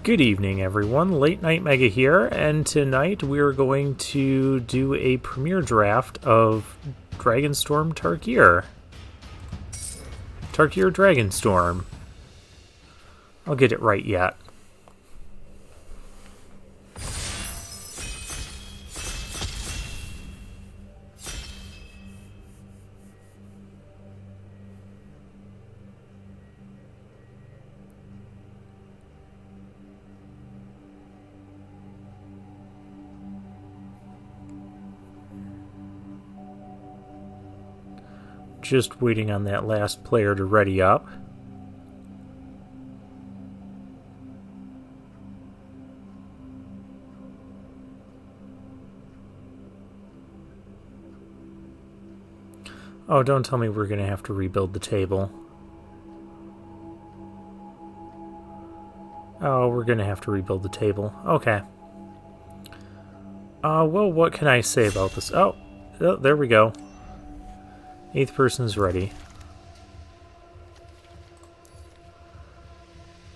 Good evening, everyone. Late Night Mega here, and tonight we're going to do a premiere draft of Dragonstorm Tarkir. Tarkir Dragonstorm. I'll get it right yet. Just waiting on that last player to ready up. Oh, don't tell me we're going to have to rebuild the table. Oh, we're going to have to rebuild the table. Okay. Well, what can I say about this? Oh, there we go. 8th person's ready.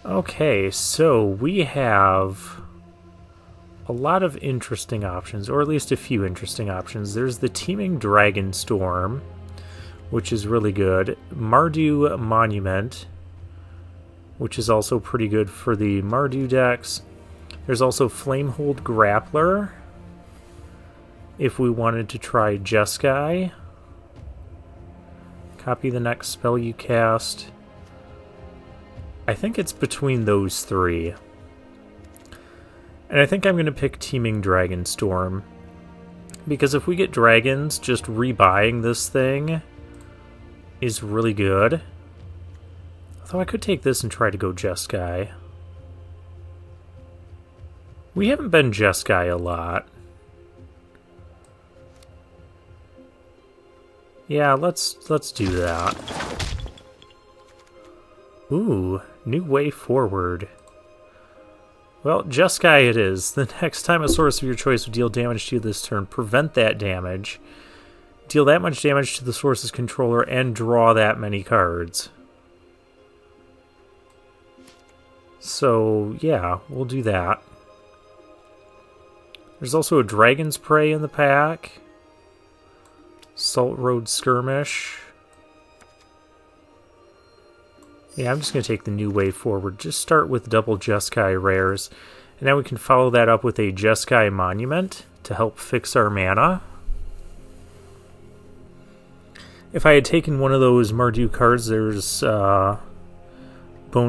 Okay, so we have a lot of interesting options, or at least a few interesting options. There's the Teeming Dragonstorm, which is really good. Mardu Monument, which is also pretty good for the Mardu decks. There's also Flamehold Grappler, if we wanted to try Jeskai. Copy the next spell you cast. I think it's between those three. And I think I'm going to pick Teeming Dragonstorm. Because if we get dragons, just rebuying this thing is really good. Although I could take this and try to go Jeskai. We haven't been Jeskai a lot. Yeah, let's do that. Ooh, new way forward. Well, Jeskai it is. The next time a source of your choice would deal damage to you this turn, prevent that damage. Deal that much damage to the source's controller and draw that many cards. So, yeah, we'll do that. There's also a Dragon's Prey in the pack. Salt Road Skirmish. Yeah, I'm just going to take the new way forward. Just start with double Jeskai rares. And now we can follow that up with a Jeskai Monument to help fix our mana. If I had taken one of those Mardu cards, there's Bone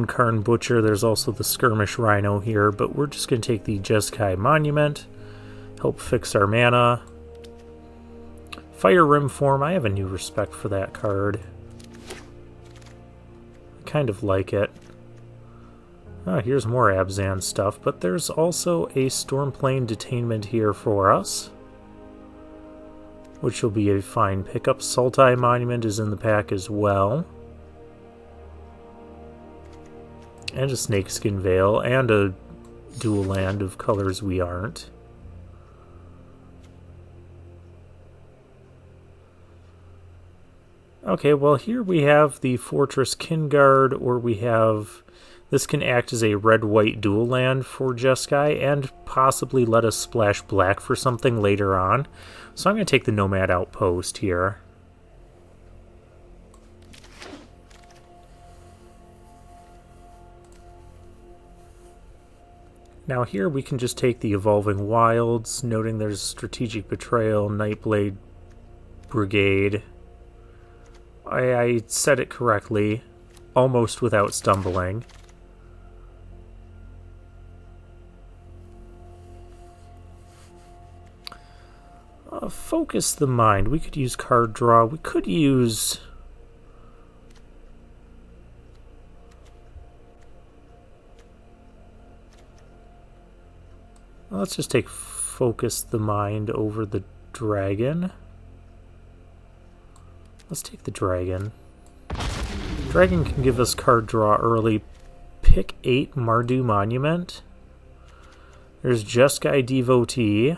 Karn Butcher. There's also the Skirmish Rhino here. But we're just going to take the Jeskai Monument. Help fix our mana. Fire Rim Form, I have a new respect for that card. I kind of like it. Oh, here's more Abzan stuff, but there's also a Stormplane Detainment here for us, which will be a fine pickup. Sultai Monument is in the pack as well. And a Snakeskin Veil, and a dual land of colors we aren't. Okay, well here we have the Fortress Kinguard, or we have... This can act as a red-white dual land for Jeskai, and possibly let us splash black for something later on. So I'm going to take the Nomad Outpost here. Now here we can just take the Evolving Wilds, noting there's Strategic Betrayal, Nightblade Brigade... I said it correctly, almost without stumbling. Focus the Mind. We could use card draw. We could use... Well, let's just take Focus the Mind over the Dragon. Let's take the Dragon. Dragon can give us card draw early. Pick 8 Mardu Monument. There's Jeskai Devotee.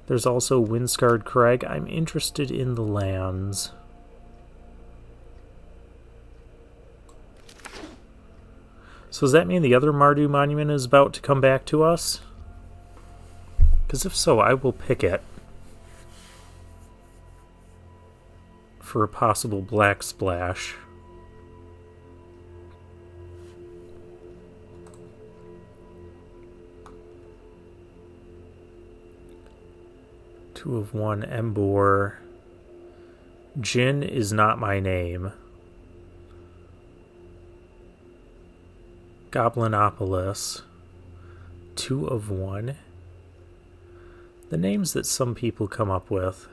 There's also Windscarred Crag. I'm interested in the lands. So does that mean the other Mardu monument is about to come back to us? Because if so, I will pick it for a possible black splash. Two of one, Embor. Jin is not my name. Goblinopolis. 2 of 1. The names that some people come up with.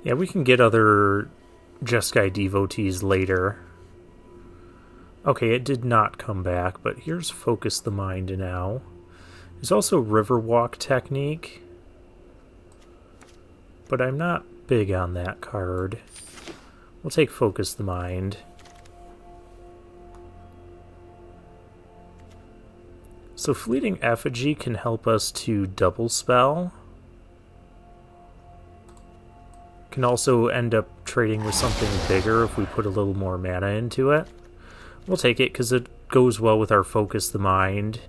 Yeah, we can get other Jeskai devotees later. Okay, it did not come back, but here's Focus the Mind now. There's also Riverwalk Technique, but I'm not big on that card. We'll take Focus the Mind. So Fleeting Effigy can help us to double spell. Can also end up trading with something bigger if we put a little more mana into it. We'll take it because it goes well with our Focus the Mind.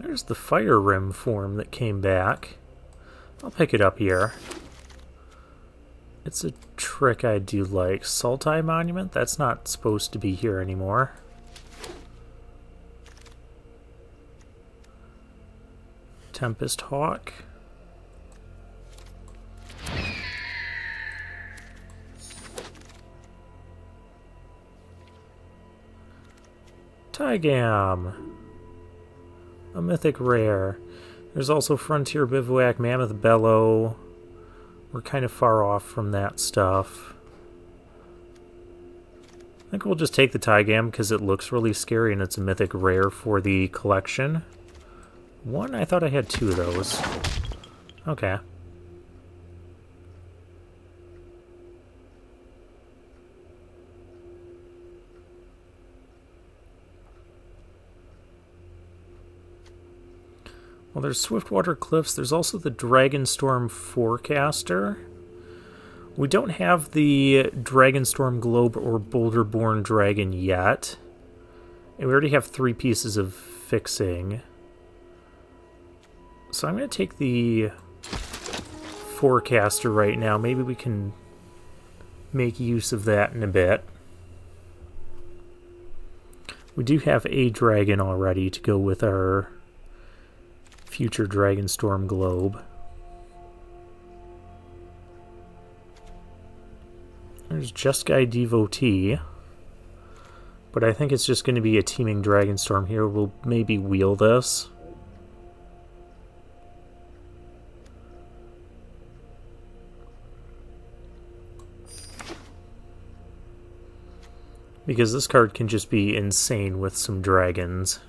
There's the Fire Rim form that came back. I'll pick it up here. It's a trick I do like. Sultai Monument? That's not supposed to be here anymore. Tempest Hawk. Tygam. A mythic rare. There's also Frontier Bivouac, Mammoth Bellow. We're kind of far off from that stuff. I think we'll just take the Tygam because it looks really scary and it's a mythic rare for the collection. One? I thought I had 2 of those. Okay. Well, there's Swiftwater Cliffs. There's also the Dragonstorm Forecaster. We don't have the Dragonstorm Globe or Boulderborn Dragon yet. And we already have 3 pieces of fixing. So I'm going to take the Forecaster right now. Maybe we can make use of that in a bit. We do have a dragon already to go with our future Dragonstorm Globe. There's Jeskai Devotee. But I think it's just going to be a teaming Dragonstorm here. We'll maybe wheel this. Because this card can just be insane with some dragons.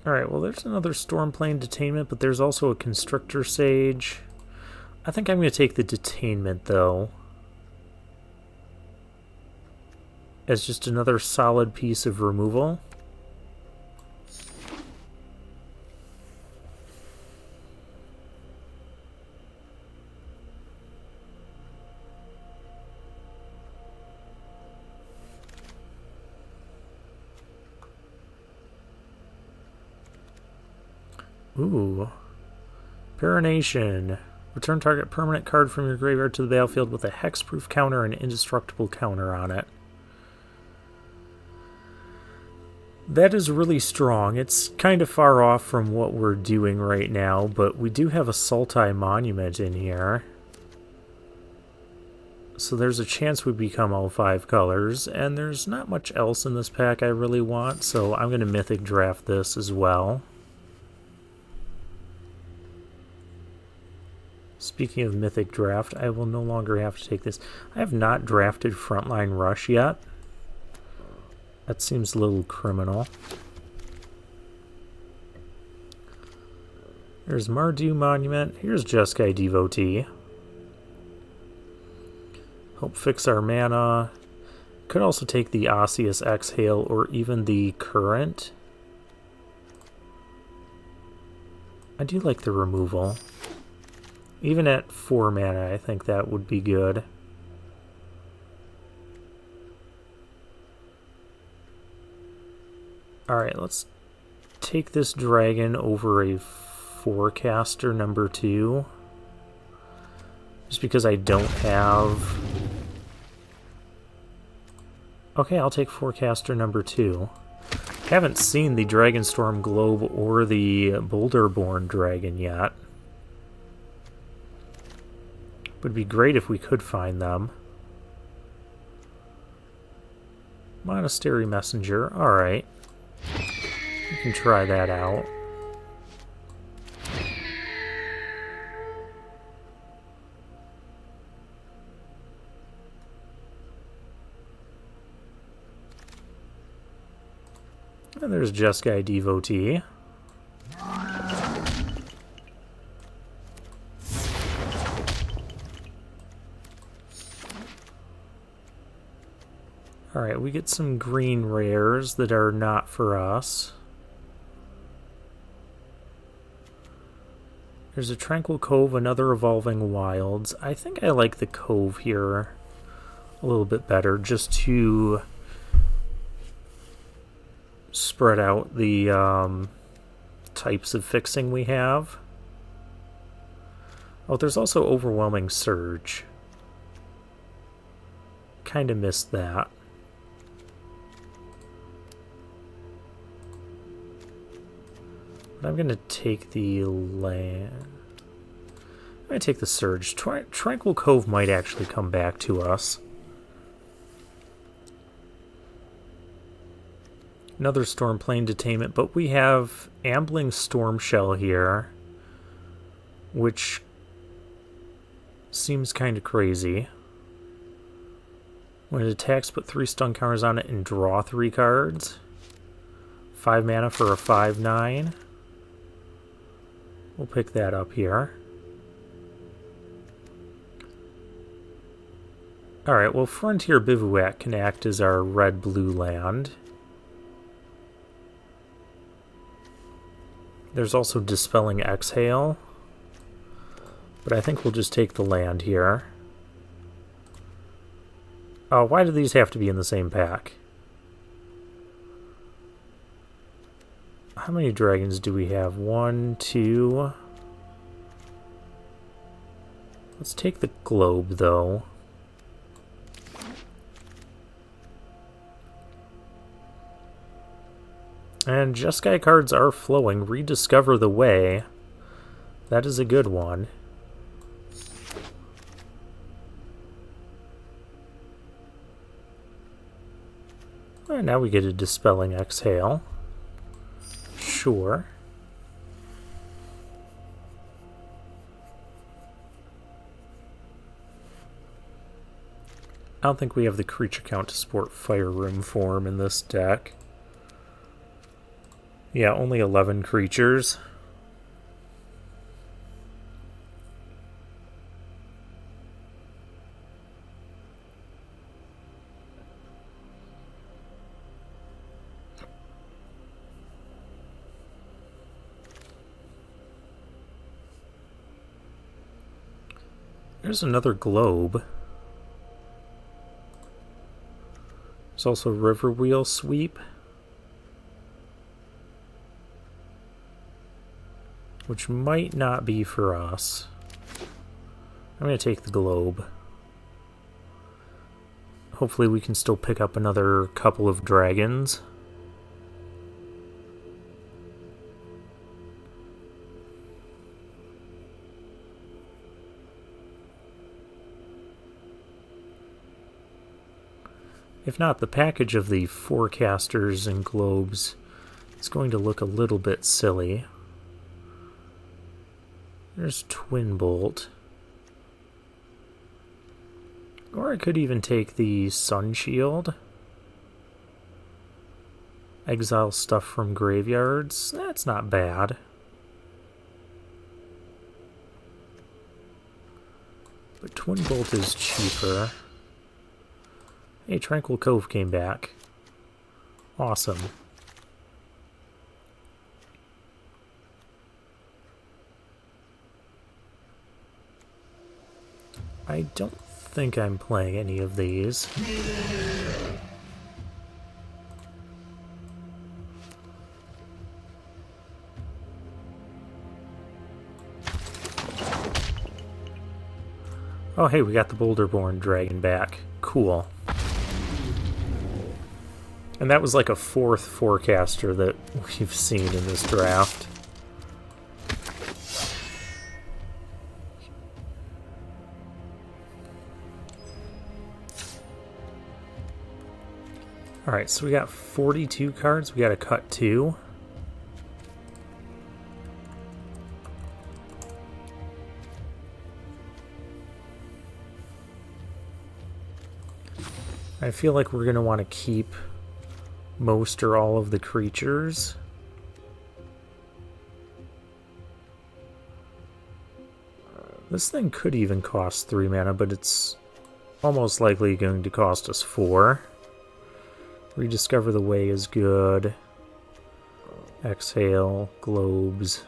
Alright, well there's another Stormplane Detainment, but there's also a Constrictor Sage. I think I'm going to take the Detainment, though. As just another solid piece of removal. Ooh. Parination. Return target permanent card from your graveyard to the battlefield with a hexproof counter and indestructible counter on it. That is really strong. It's kind of far off from what we're doing right now, but we do have a Sultai Monument in here. So there's a chance we become all 5 colors, and there's not much else in this pack I really want, so I'm going to Mythic Draft this as well. Speaking of Mythic Draft, I will no longer have to take this. I have not drafted Frontline Rush yet. That seems a little criminal. There's Mardu Monument. Here's Jeskai Devotee. Help fix our mana. Could also take the Osseous Exhale or even the Current. I do like the removal. Even at 4 mana, I think that would be good. Alright, let's take this dragon over a Forecaster number 2. Just because I don't have... Okay, I'll take Forecaster number 2. Haven't seen the Dragonstorm Globe or the Boulderborn Dragon yet. Would be great if we could find them. Monastery Messenger, alright. We can try that out. And there's Jeskai Devotee. Alright, we get some green rares that are not for us. There's a Tranquil Cove, another Evolving Wilds. I think I like the Cove here a little bit better, just to spread out the types of fixing we have. Oh, there's also Overwhelming Surge. Kind of missed that. But I'm going to take the land. I'm going to take the Surge. Tranquil Cove might actually come back to us. Another Stormplane Detainment, but we have Ambling Stormshell here, which seems kind of crazy. When it attacks, put 3 stun counters on it and draw 3 cards. 5 mana for a 5/9. We'll pick that up here. Alright, well, Frontier Bivouac can act as our red-blue land. There's also Dispelling Exhale, but I think we'll just take the land here. Oh, why do these have to be in the same pack? How many dragons do we have? 1, 2... Let's take the globe, though. And Jeskai cards are flowing. Rediscover the Way. That is a good one. And now we get a Dispelling Exhale. Sure. I don't think we have the creature count to support Fire Room form in this deck. Yeah, only 11 creatures. There's another globe. There's also Riverwheel Sweep. which might not be for us. I'm going to take the globe. Hopefully we can still pick up another couple of dragons. If not, the package of the forecasters and globes is going to look a little bit silly. There's Twin Bolt. Or I could even take the Sun Shield. Exile stuff from graveyards. That's not bad. But Twin Bolt is cheaper. Hey, Tranquil Cove came back. Awesome. I don't think I'm playing any of these. Oh, hey, we got the Boulderborn dragon back. Cool. And that was like a fourth forecaster that we've seen in this draft. Alright, so we got 42 cards. We got to cut 2. I feel like we're going to want to keep most or all of the creatures. This thing could even cost 3 mana, but it's almost likely going to cost us 4. Rediscover the Way is good. Exhale, globes.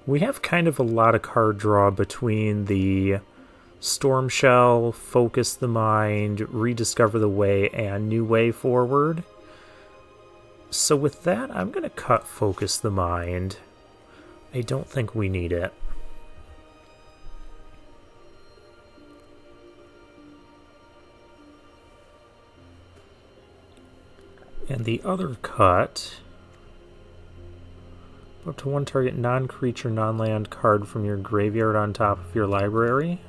We have kind of a lot of card draw between the Storm Shell, Focus the Mind, Rediscover the Way, and New Way Forward. So with that, I'm going to cut Focus the Mind. I don't think we need it. And the other cut, up to 1 target non-creature, non-land card from your graveyard on top of your library.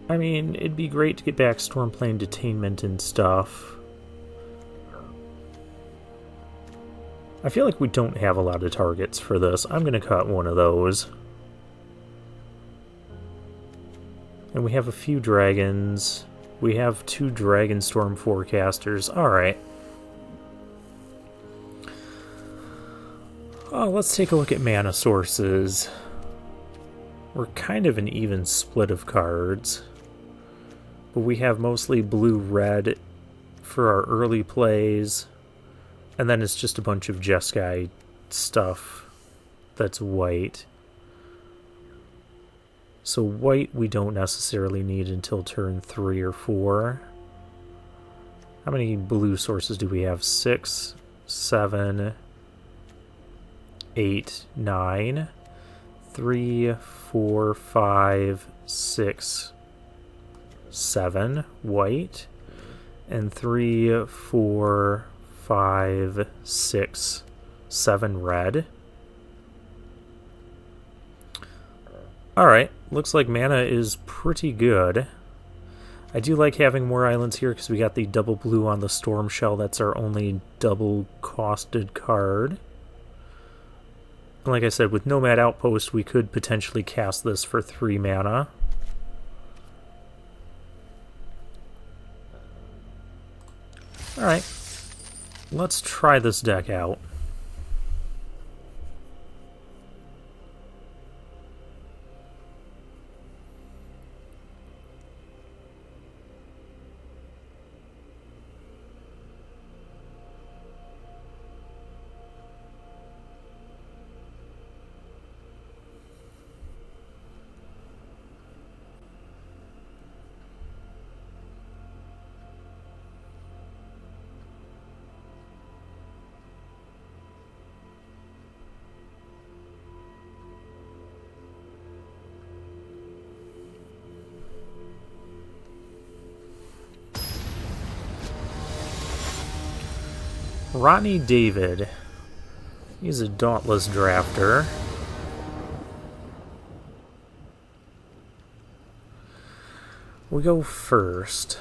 I mean, it'd be great to get back Stormplane Detainment and stuff. I feel like we don't have a lot of targets for this. I'm going to cut one of those. And we have a few dragons. We have 2 Dragonstorm forecasters. Alright. Oh, let's take a look at mana sources. We're kind of an even split of cards. But we have mostly blue-red for our early plays. And then it's just a bunch of Jeskai stuff that's white. So white we don't necessarily need until turn 3 or 4. How many blue sources do we have? 6, 7, 8, 9, 3, 4, 5, 6, 7 white, and 3, 4, 5, 6, 7 red. Alright, looks like mana is pretty good. I do like having more islands here because we got the double blue on the Storm Shell. That's our only double costed card. And like I said, with Nomad Outpost, we could potentially cast this for 3 mana. Alright, let's try this deck out. Ronnie David. He's a dauntless drafter. We go first.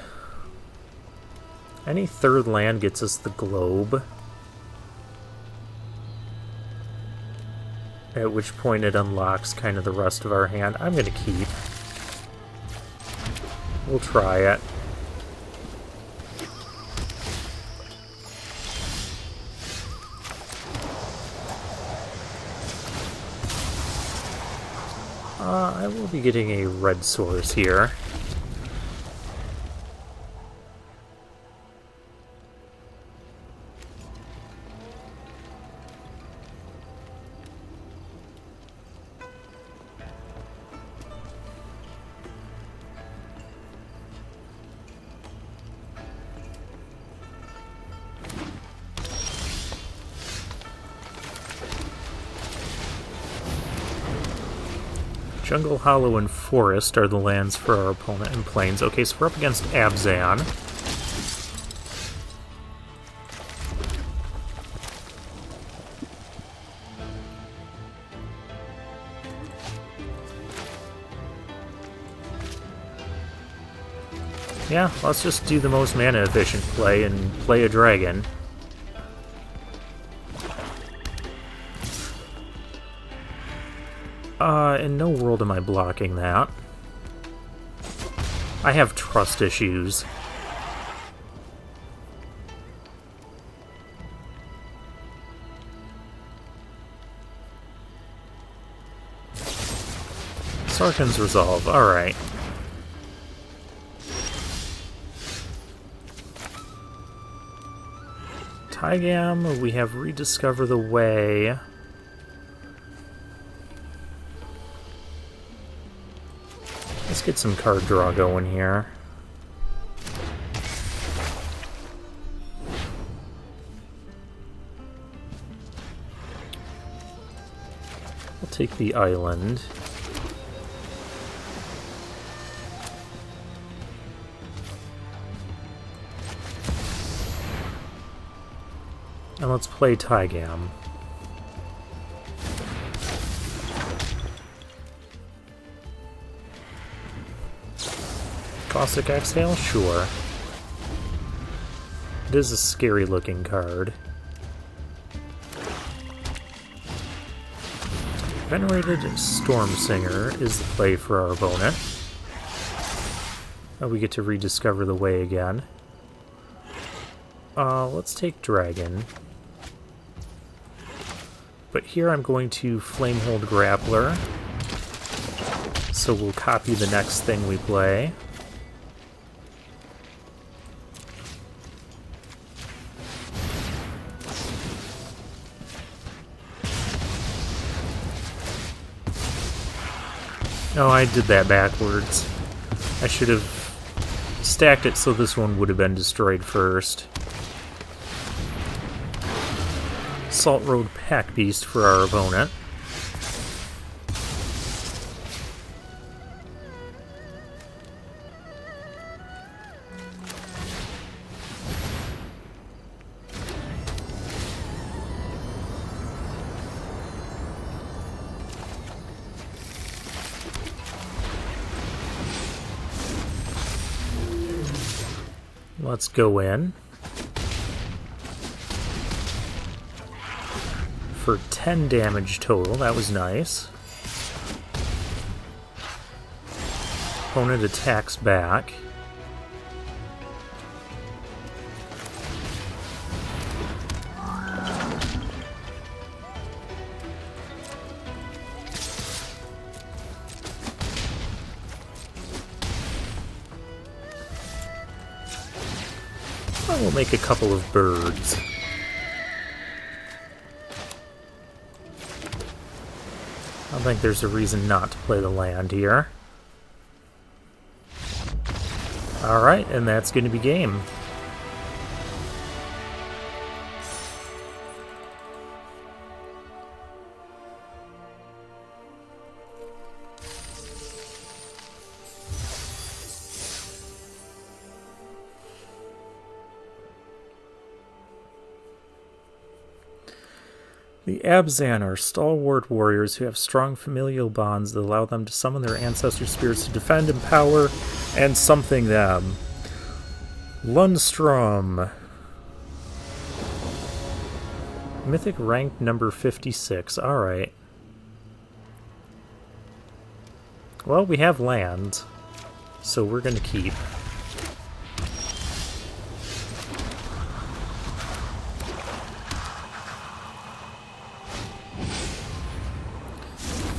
Any third land gets us the globe. At which point it unlocks kind of the rest of our hand. I'm going to keep. We'll try it. I will be getting a red source here. Jungle, Hollow, and Forest are the lands for our opponent in Plains. Okay, so we're up against Abzan. Yeah, let's just do the most mana efficient play and play a dragon. In no world am I blocking that. I have trust issues. Sarkhan's Resolve, alright. Tygam, we have Rediscover the Way. Let's get some card draw going here. I'll take the island. And let's play Tygam. Caustic Exhale? Sure. It is a scary looking card. Venerated Stormsinger is the play for our opponent. Oh, we get to rediscover the way again. Let's take Dragon. But here I'm going to Flamehold Grappler. So we'll copy the next thing we play. No, I did that backwards. I should have stacked it so this one would have been destroyed first. Salt Road Pack Beast for our opponent. Let's go in. For 10 damage total, that was nice. Opponent attacks back. We'll make a couple of birds. I don't think there's a reason not to play the land here. Alright, and that's going to be game. The Abzan are stalwart warriors who have strong familial bonds that allow them to summon their ancestor spirits to defend, empower, and something them. Lundstrom. Mythic rank number 56. Alright. Well, we have land, so we're going to keep.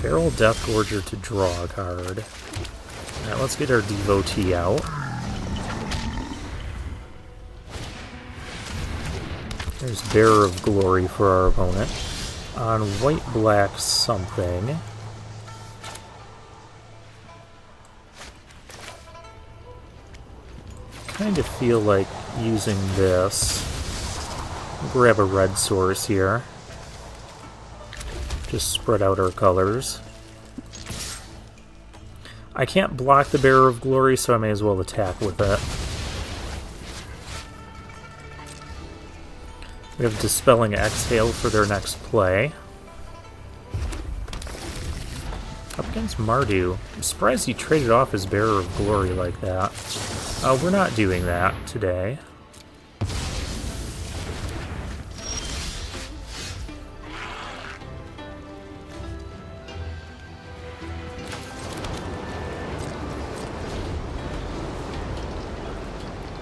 Feral Deathgorger to draw a card. Alright, let's get our Devotee out. There's Bearer of Glory for our opponent. On white-black something. Kind of feel like using this. Grab a red source here. Just spread out our colors. I can't block the Bearer of Glory, so I may as well attack with it. We have Dispelling Exhale for their next play. Up against Mardu. I'm surprised he traded off his Bearer of Glory like that. We're not doing that today.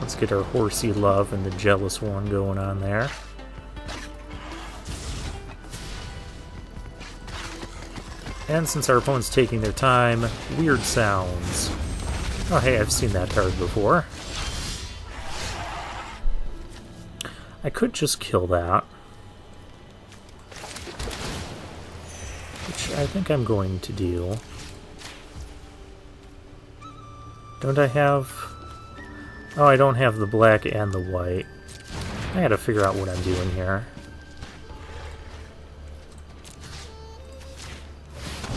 Let's get our Horsey Love and the Jealous One going on there. And since our opponent's taking their time, Weird Sounds. Oh hey, I've seen that card before. I could just kill that. Which I think I'm going to do. Don't I have... Oh, I don't have the black and the white. I gotta figure out what I'm doing here.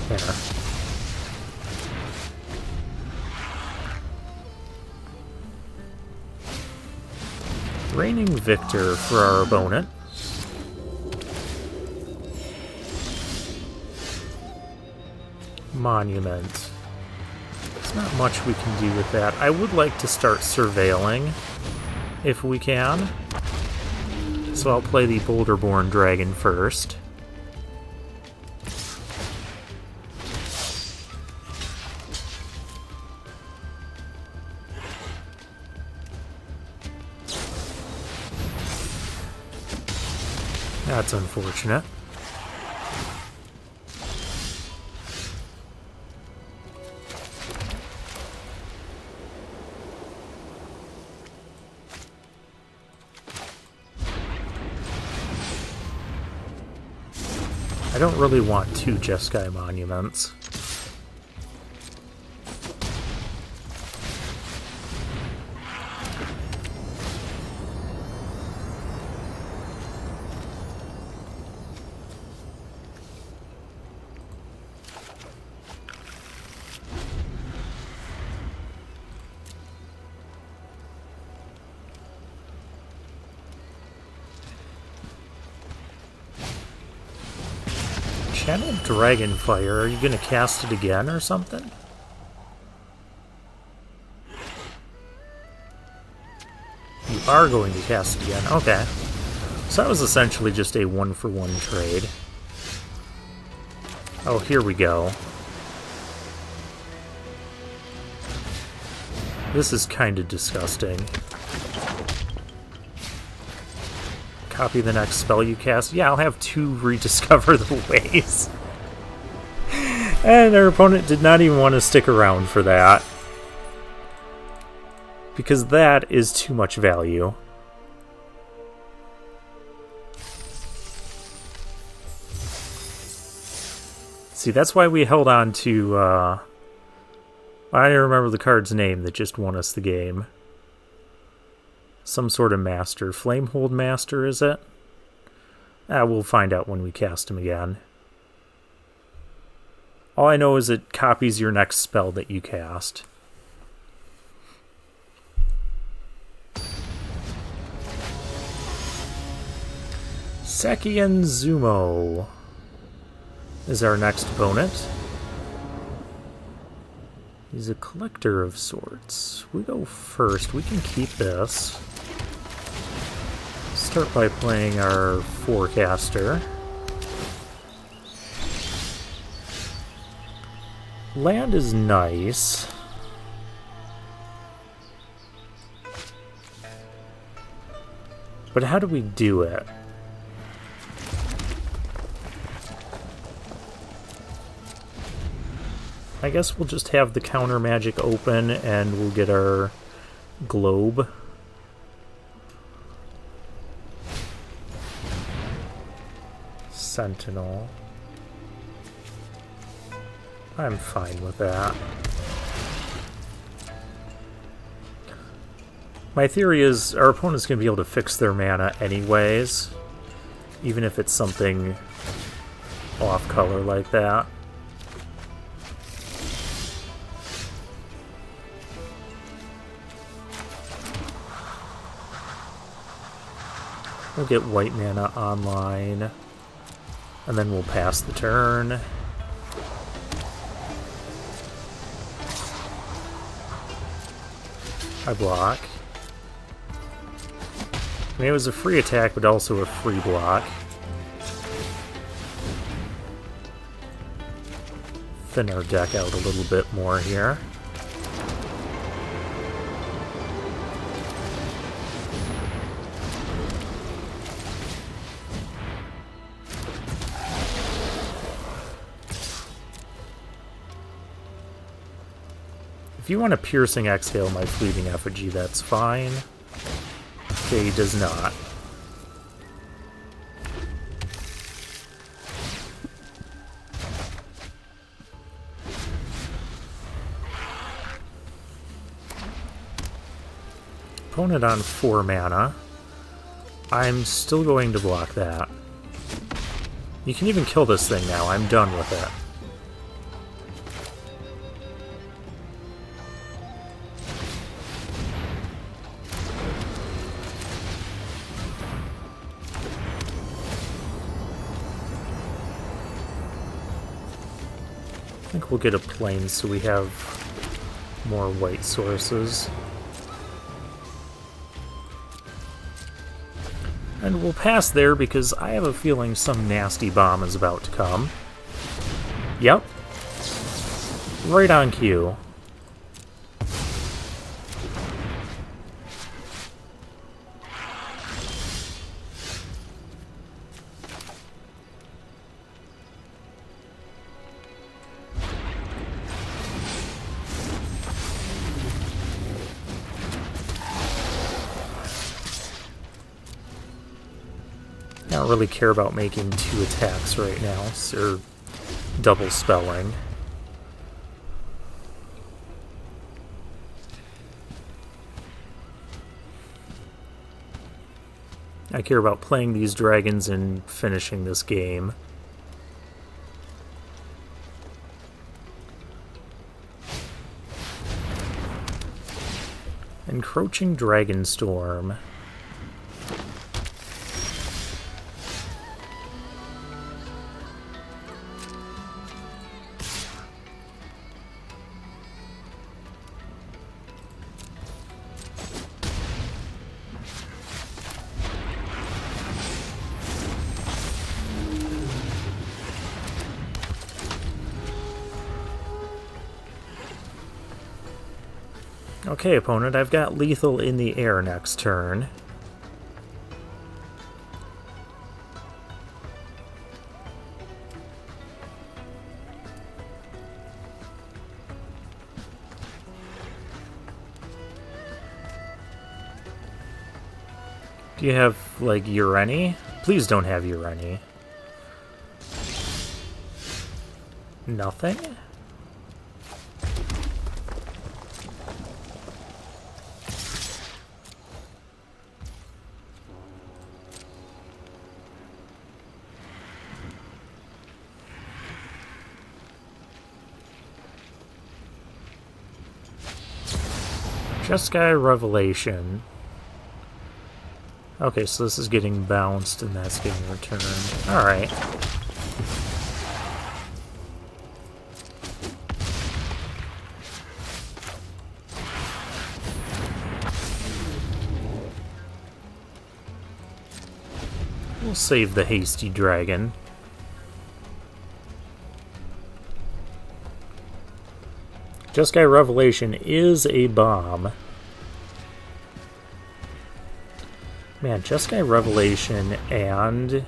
There. Reigning Victor for our opponent. Monument. There's not much we can do with that. I would like to start surveilling, if we can. So I'll play the Boulderborn Dragon first. That's unfortunate. I don't really want two Jeskai monuments. Channel Dragonfire, are you going to cast it again or something? You are going to cast it again, okay. So that was essentially just a one-for-one trade. Oh, here we go. This is kind of disgusting. Copy the next spell you cast. Yeah, I'll have two Rediscover the Ways. And our opponent did not even want to stick around for that. Because that is too much value. See, that's why we held on to, I don't remember the card's name that just won us the game. Some sort of master. Flamehold Master, is it? We'll find out when we cast him again. All I know is it copies your next spell that you cast. Sekian Zumo is our next opponent. He's a collector of sorts. We go first. We can keep this. Start by playing our forecaster. Land is nice. But how do we do it? I guess we'll just have the counter magic open and we'll get our globe. Sentinel. I'm fine with that. My theory is our opponent's going to be able to fix their mana anyways, even if it's something off color like that. We'll get white mana online, and then we'll pass the turn. I block. I mean, it was a free attack, but also a free block. Thin our deck out a little bit more here. If you want a piercing exhale my fleeting effigy, that's fine. Okay, he does not. Opponent on 4 mana. I'm still going to block that. You can even kill this thing now. I'm done with it. I think we'll get a plane so we have more white sources. And we'll pass there because I have a feeling some nasty bomb is about to come. Yep. Right on cue. I don't really care about making 2 attacks right now, or double spelling. I care about playing these dragons and finishing this game. Encroaching Dragonstorm. Okay, opponent, I've got lethal in the air next turn. Do you have, like, Ureni? Please don't have Ureni. Nothing? Jeskai Revelation. Okay, so this is getting bounced and that's getting returned. Alright. We'll save the hasty dragon. Jeskai Revelation is a bomb. Man, Jeskai Revelation and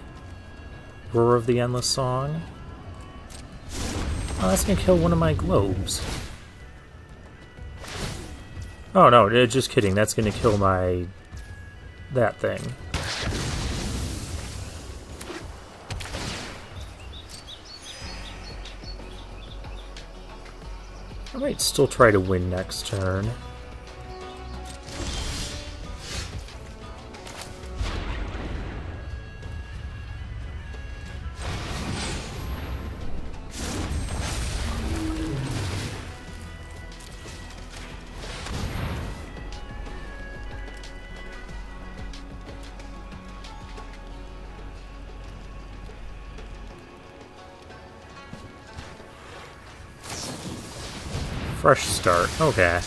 Roar of the Endless Song? Oh, that's gonna kill one of my globes. Oh no, just kidding. That's gonna kill my... that thing. I might still try to win next turn. Fresh start. Okay.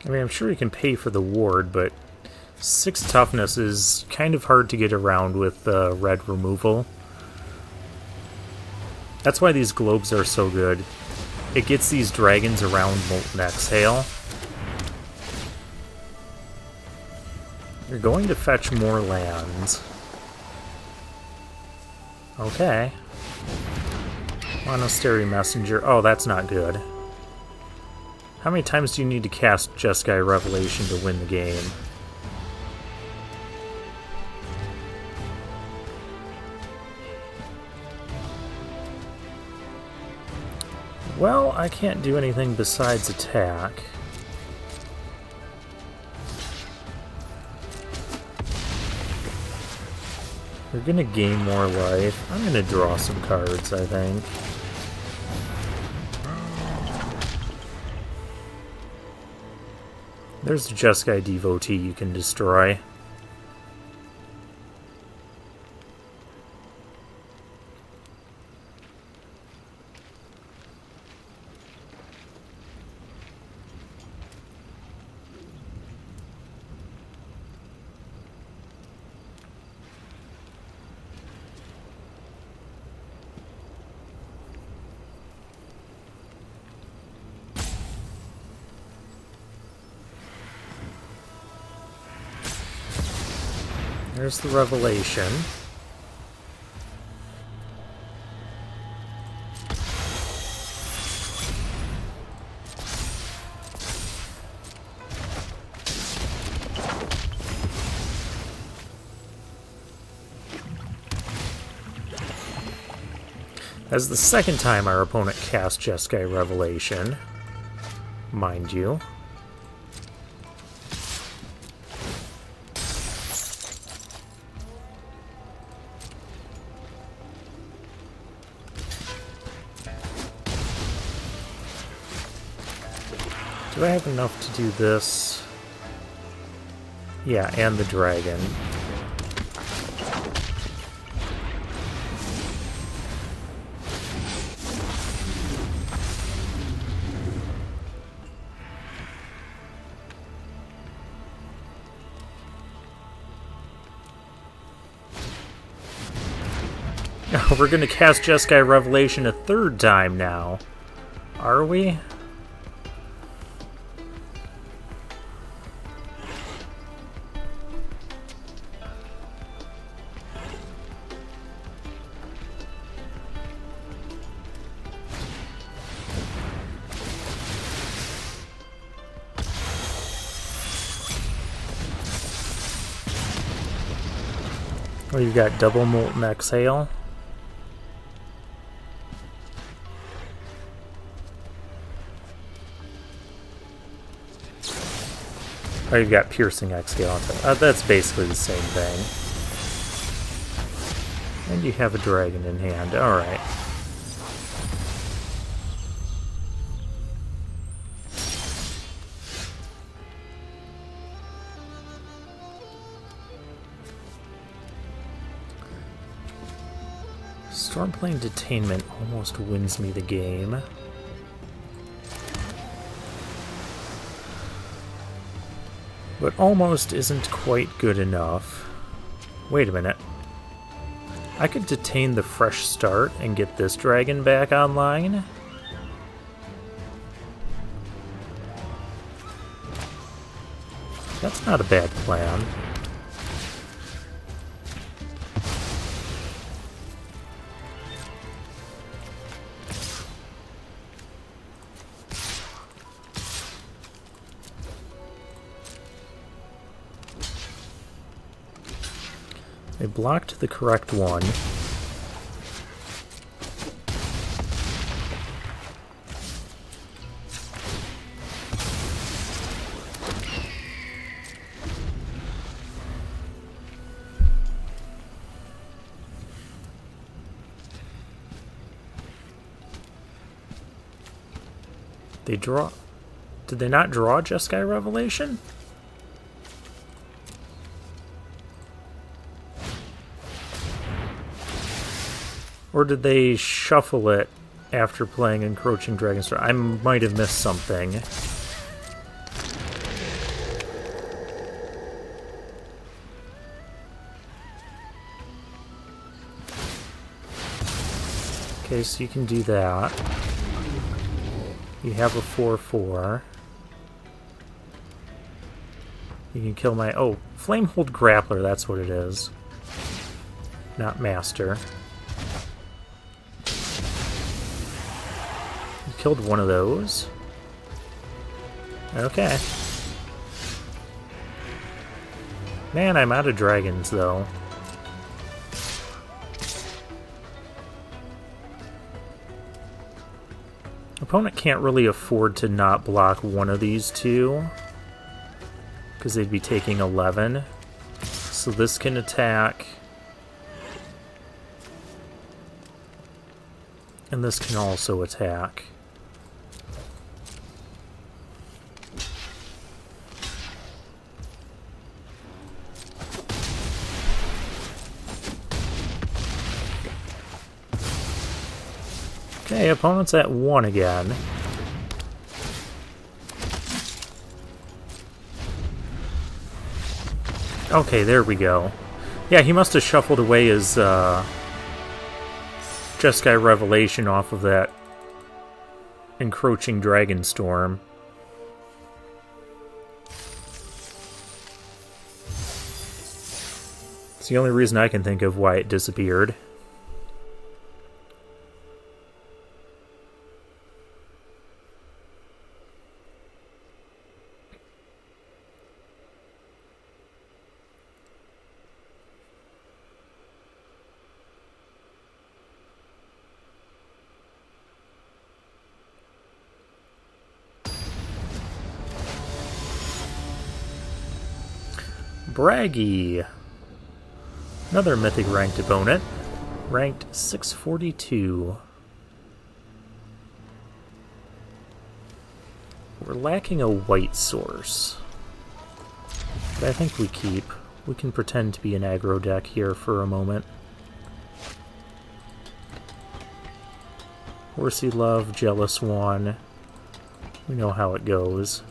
I mean, I'm sure you can pay for the ward, but 6 toughness is kind of hard to get around with red removal. That's why these globes are so good. It gets these dragons around Molten Exhale. You're going to fetch more lands. Okay. Monastery Messenger. Oh, that's not good. How many times do you need to cast Jeskai Revelation to win the game? Well, I can't do anything besides attack. You're gonna gain more life. I'm gonna draw some cards, I think. There's the Jeskai Devotee you can destroy. There's the Revelation. That's the second time our opponent cast Jeskai Revelation, mind you. Do I have enough to do this? Yeah, and the dragon. We're gonna cast Jeskai Revelation a third time now. Are we? Oh, you got double molten exhale. Oh, you've got piercing exhale. That's basically the same thing. And you have a dragon in hand. Alright. Stormplane Detainment almost wins me the game. But almost isn't quite good enough. Wait a minute. I could detain the fresh start and get this dragon back online? That's not a bad plan. They blocked the correct one. They draw... Did they not draw Jeskai Revelation? Or did they shuffle it after playing Encroaching Dragonstorm? I might have missed something. Okay, so you can do that. You have a 4/4. You can kill my... Oh, Flamehold Grappler, that's what it is. Not Master. You killed one of those. Okay. Man, I'm out of dragons, though. Opponent can't really afford to not block one of these two, because they'd be taking 11. So this can attack. And this can also attack. Okay, opponent's at 1 again. Okay, there we go. Yeah, he must have shuffled away his Jeskai Revelation off of that Encroaching Dragonstorm. It's the only reason I can think of why it disappeared. Braggy. Another Mythic ranked opponent. Ranked 642. We're lacking a white source. But I think we keep. We can pretend to be an aggro deck here for a moment. Horsey Love, Jealous One. We know how it goes.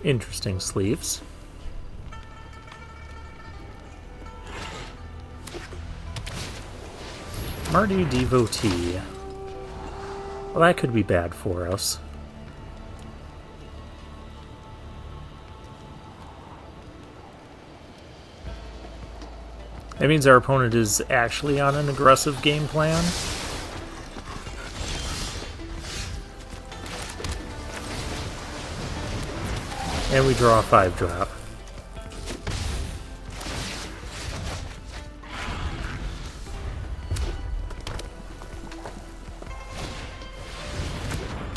Interesting sleeves. Mardu Devotee. Well, that could be bad for us. That means our opponent is actually on an aggressive game plan. And we draw a 5-drop.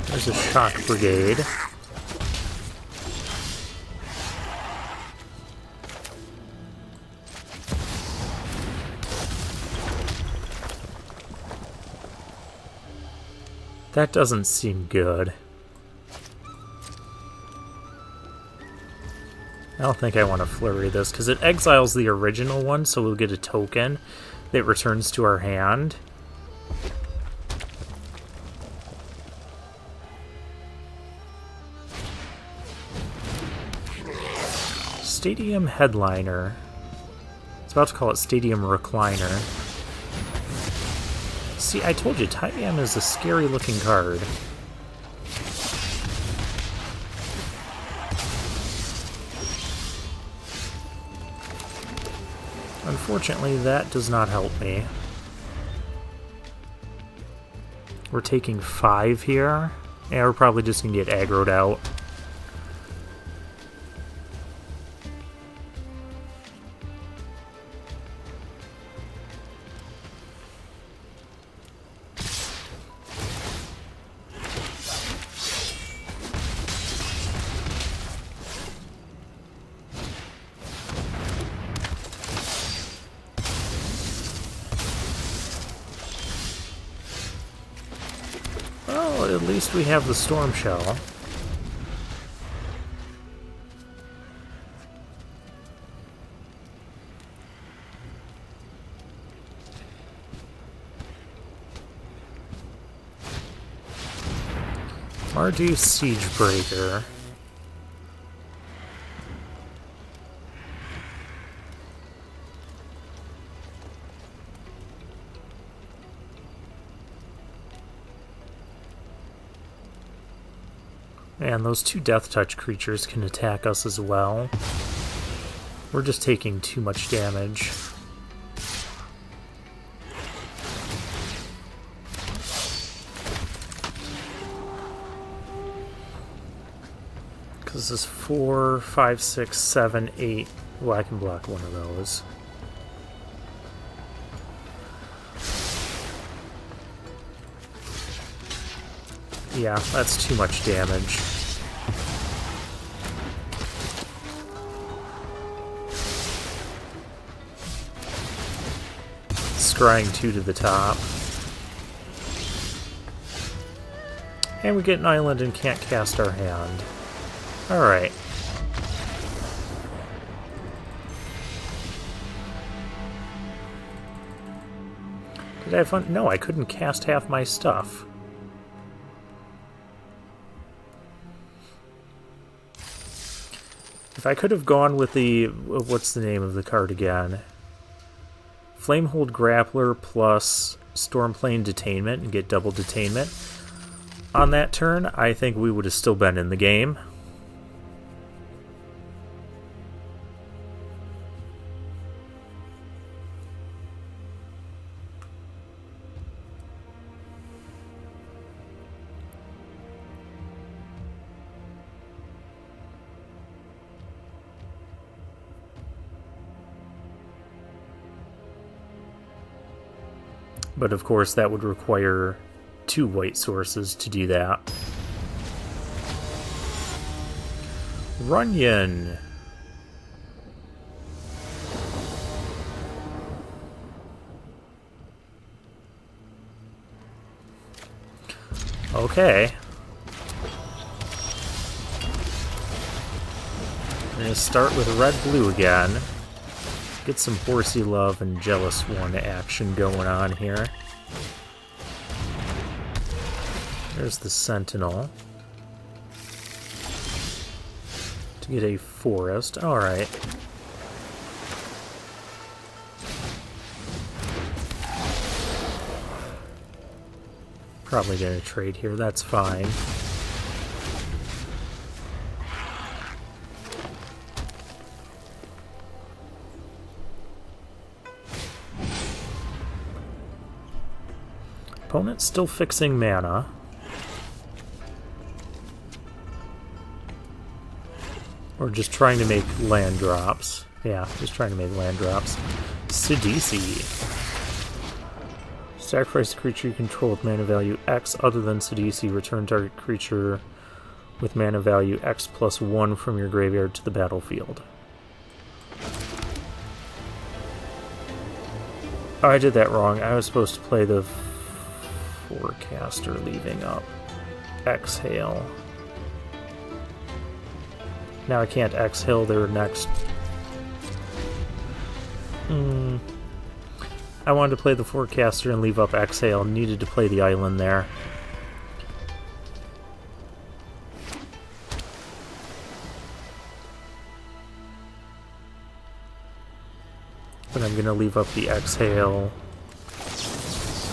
There's a Shock Brigade. That doesn't seem good. I don't think I want to flurry this, because it exiles the original one, so we'll get a token that returns to our hand. Stadium Headliner. I was about to call it Stadium Recliner. See, I told you, Titanium is a scary looking card. Unfortunately, that does not help me. We're taking 5 here. Yeah, we're probably just going to get aggroed out. Well, at least we have the Storm Shell. Mardu Siegebreaker. And those 2 Death Touch creatures can attack us as well. We're just taking too much damage. Because this is 4, 5, 6, 7, 8. Well, I can block one of those. Yeah, that's too much damage. Scrying 2 to the top. And we get an island and can't cast our hand. Alright. Did I have fun? No, I couldn't cast half my stuff. If I could have gone with the... what's the name of the card again? Flamehold Grappler plus Stormplane Detainment and get double detainment on that turn, I think we would have still been in the game. But of course that would require 2 white sources to do that. Runyon. Okay. I'm going to start with red-blue again. Get some Horsey Love and Jealous One action going on here. There's the Sentinel. To get a forest. Alright. Probably going to trade here, that's fine. Opponent's still fixing mana. Or just trying to make land drops. Yeah, just trying to make land drops. Sidisi. Sacrifice a creature you control with mana value X other than Sidisi. Return target creature with mana value X plus 1 from your graveyard to the battlefield. Oh, I did that wrong. I was supposed to play the Forecaster leaving up. Exhale. Now I can't exhale their next... I wanted to play the Forecaster and leave up Exhale. Needed to play the island there. But I'm going to leave up the Exhale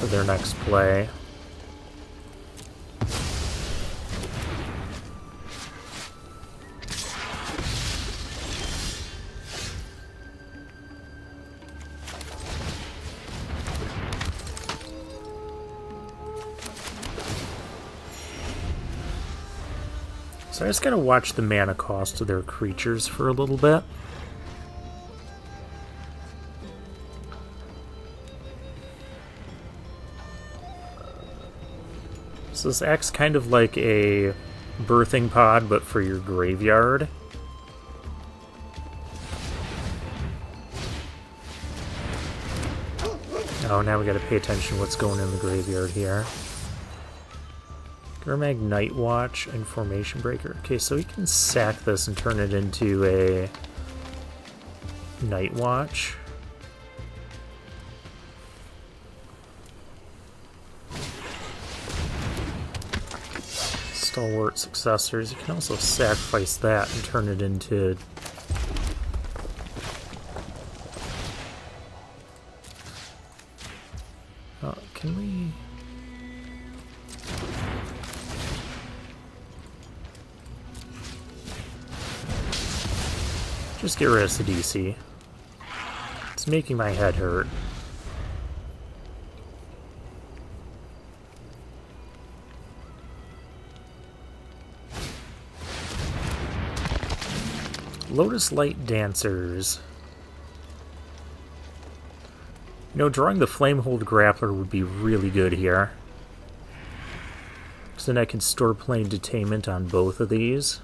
for their next play. So I just gotta watch the mana cost of their creatures for a little bit. So this acts kind of like a birthing pod, but for your graveyard. Oh, now we gotta pay attention to what's going in the graveyard here. Gurmag Night Watch and Formation Breaker. Okay, so we can sack this and turn it into a Night Watch. Stalwart Successors. You can also sacrifice that and turn it into... can we... just get rid of Sidisi. It's making my head hurt. Lotus Light Dancers. You know, drawing the Flamehold Grappler would be really good here. Because then I can store Plane Detainment on both of these.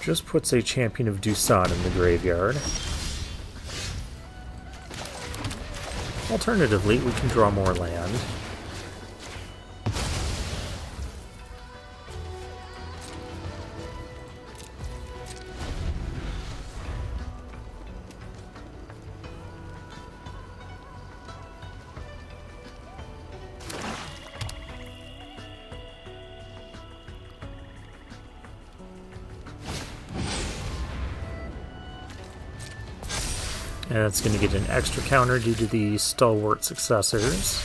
Just puts a Champion of Doosan in the graveyard. Alternatively, we can draw more land. And it's going to get an extra counter due to the Stalwart Successors.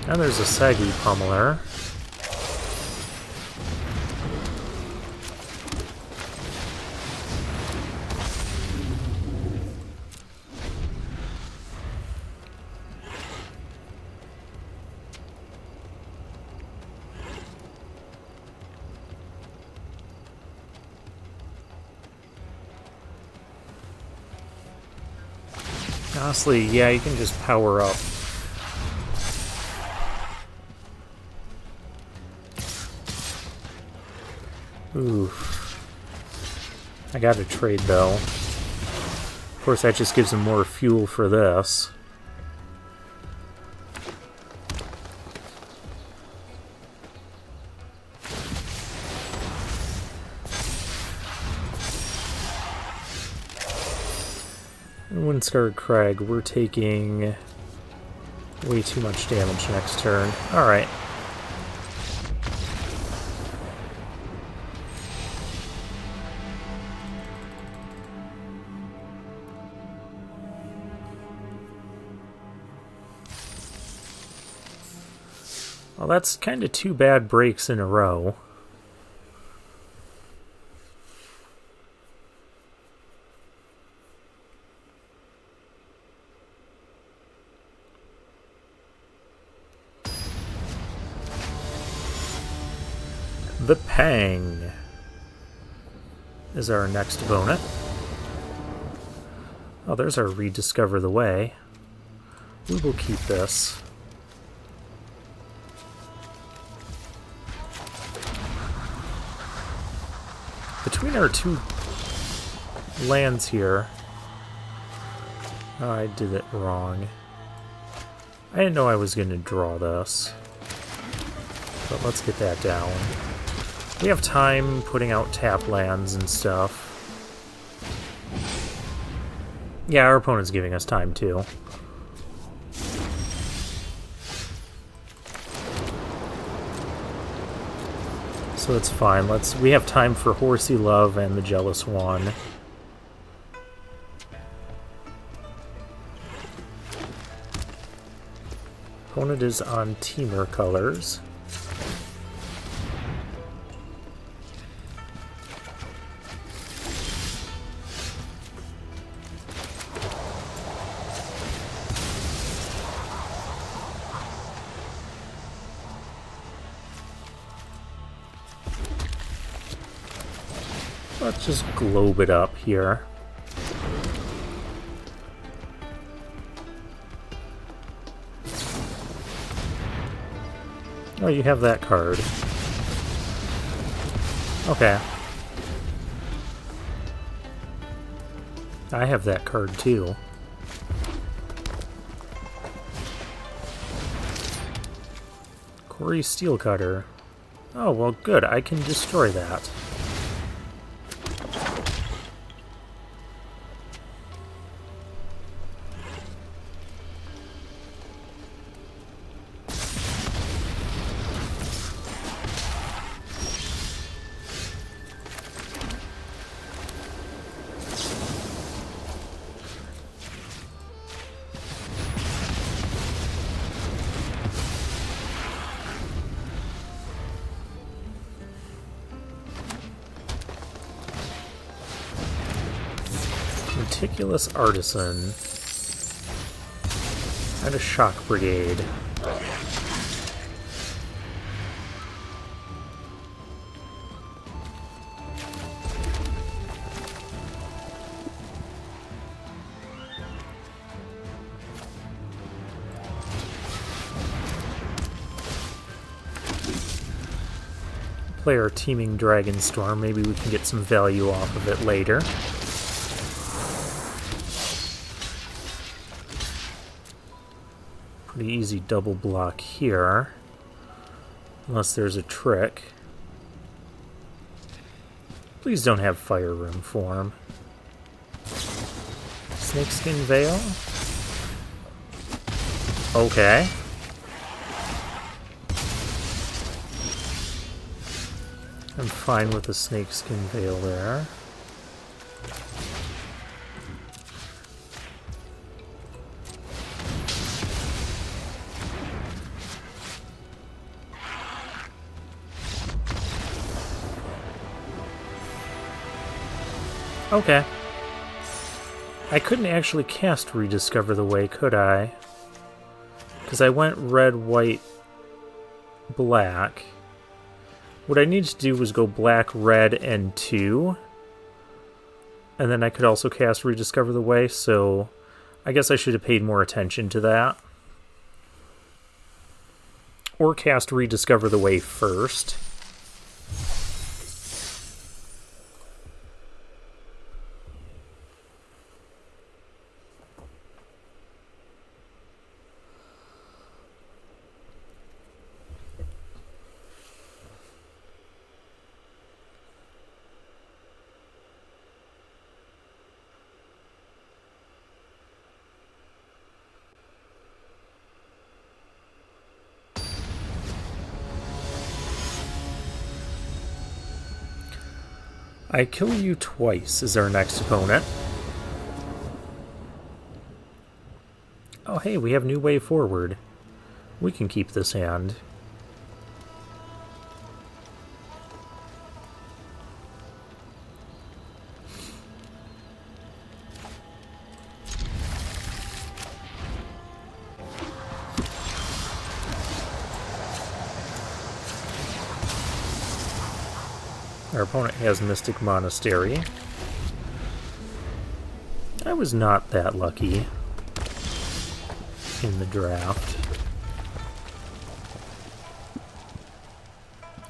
And there's a Saggy Pummeler. Honestly, yeah, you can just power up. Ooh. I gotta trade, though. Of course, that just gives him more fuel for this. Unscarred Crag, we're taking way too much damage next turn. Alright. Well, that's kind of two bad breaks in a row. The Pang is our next opponent. Oh, there's our Rediscover the Way. We will keep this. Between our two lands here... Oh, I did it wrong. I didn't know I was going to draw this. But let's get that down. We have time putting out tap lands and stuff. Yeah, our opponent's giving us time too. So it's fine. We have time for Horsey Love and the Jealous One. Opponent is on Teamer colors. Let's just globe it up here. Oh, you have that card. Okay. I have that card too. Quarry Steel Cutter. Oh, well, good. I can destroy that. Meticulous Artisan and a Shock Brigade. Play our Teeming Dragonstorm, maybe we can get some value off of it later. Pretty easy double block here, unless there's a trick. Please don't have Fire Room form. Snakeskin Veil? Okay. I'm fine with the Snakeskin Veil there. Okay. I couldn't actually cast Rediscover the Way, could I? Because I went red, white, black. What I needed to do was go black, red, and 2. And then I could also cast Rediscover the Way, so I guess I should have paid more attention to that. Or cast Rediscover the Way first. I kill you twice is our next opponent. Oh hey, we have new way forward. We can keep this hand. Our opponent has Mystic Monastery. I was not that lucky in the draft.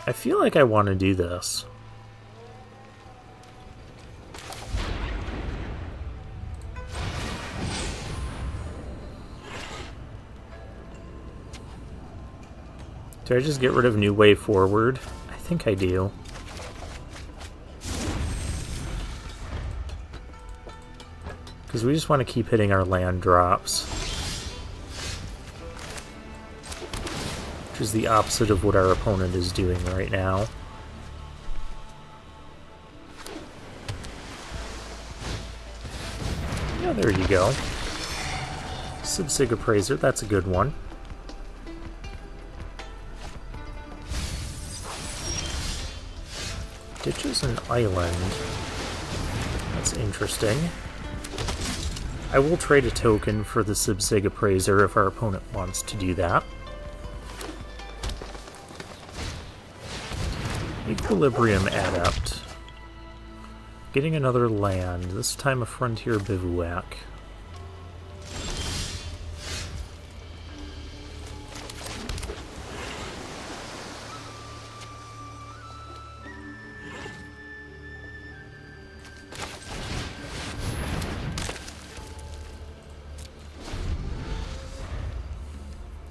I feel like I want to do this. Do I just get rid of New Way Forward? I think I do. Because we just want to keep hitting our land drops. Which is the opposite of what our opponent is doing right now. Yeah, there you go. Subsig Appraiser, that's a good one. Ditches an island. That's interesting. I will trade a token for the Subsig Appraiser if our opponent wants to do that. Equilibrium Adept. Getting another land, this time a Frontier Bivouac.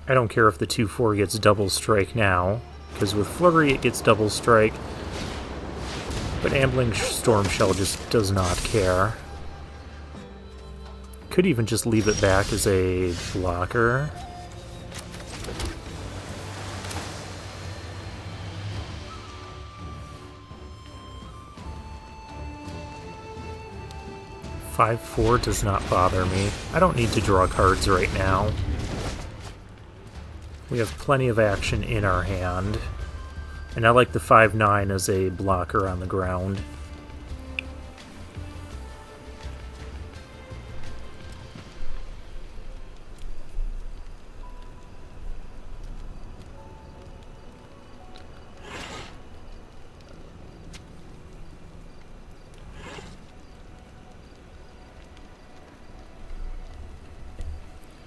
I don't care if the 2/4 gets double strike now, because with Flurry it gets double strike, but Ambling Storm Shell just does not care. Could even just leave it back as a blocker. "5/4 does not bother me. I don't need to draw cards right now. We have plenty of action in our hand. And I like the 5/9 as a blocker on the ground.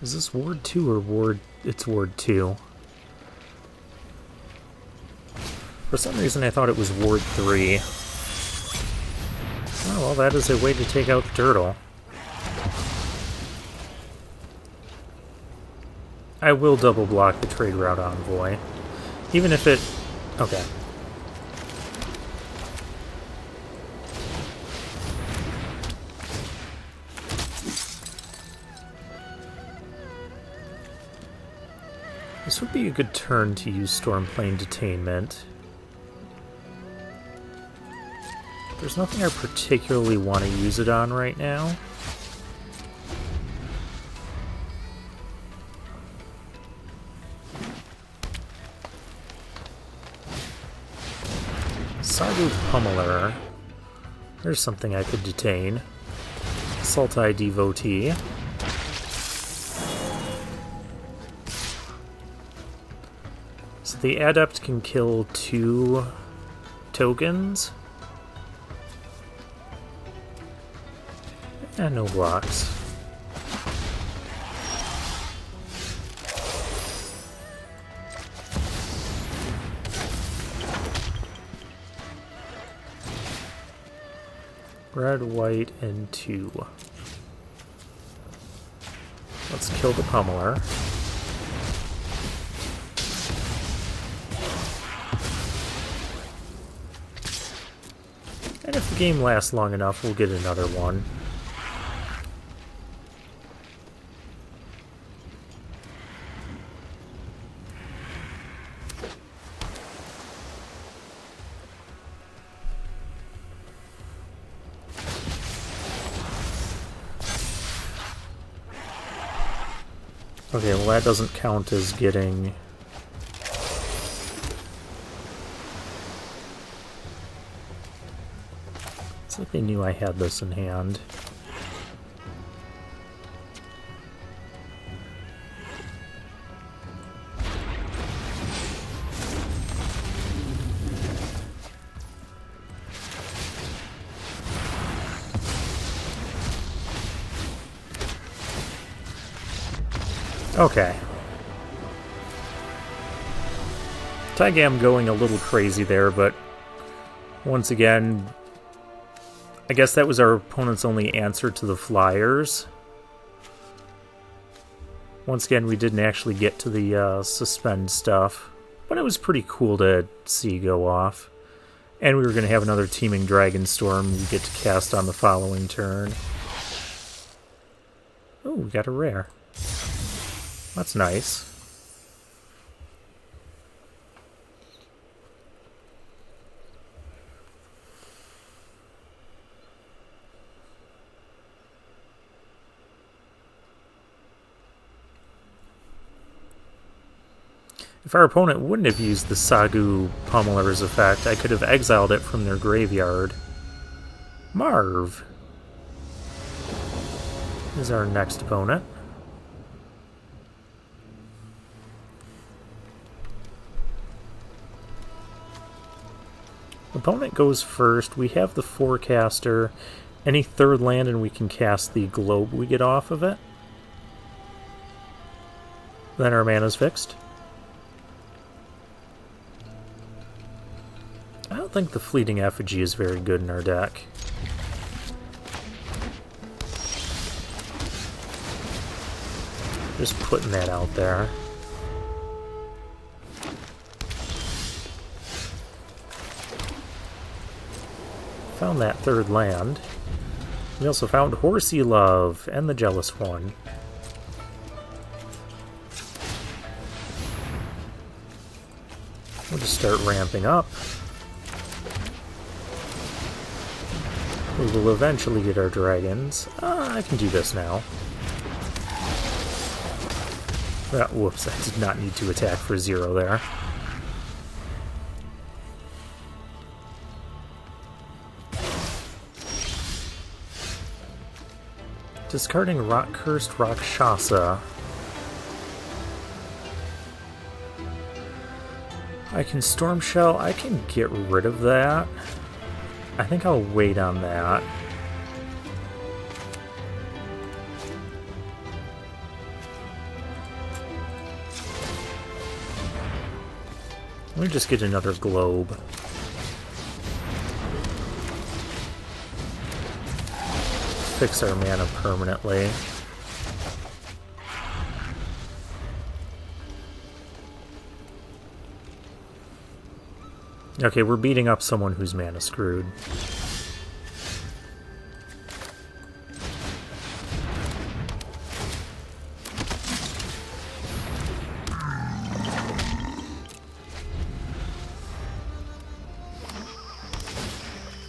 Is this Ward 2 or Ward... It's Ward 2. For some reason I thought it was Ward 3. Oh, well, that is a way to take out the turtle. I will double block the Trade Route Envoy. Even if it... Okay. This would be a good turn to use Stormplane Detainment. There's nothing I particularly want to use it on right now. Sawtooth Pummeler. There's something I could detain. Sultai Devotee. So the Adept can kill 2 tokens. And no blocks. Red, white, and 2. Let's kill the Pummeler. And if the game lasts long enough, we'll get another one. Okay, well that doesn't count as getting... It's like they knew I had this in hand. Okay. Tygam going a little crazy there, but once again, I guess that was our opponent's only answer to the flyers. Once again, we didn't actually get to the suspend stuff, but it was pretty cool to see go off. And we were going to have another teaming Dragonstorm we get to cast on the following turn. Oh, we got a rare. That's nice. If our opponent wouldn't have used the Sagu Pummeler's effect, I could have exiled it from their graveyard. Marv is our next opponent. Opponent goes first. We have the Forecaster. Any third land and we can cast the globe we get off of it. Then our mana's fixed. I don't think the Fleeting Effigy is very good in our deck. Just putting that out there. Found that third land. We also found Horsey Love and the Jealous One. We'll just start ramping up. We will eventually get our dragons. I can do this now. Whoops, I did not need to attack for 0 there. Discarding Rock-Cursed Rakshasa. I can Storm Shell. I can get rid of that. I think I'll wait on that. Let me just get another globe. Fix our mana permanently. Okay, we're beating up someone who's mana screwed.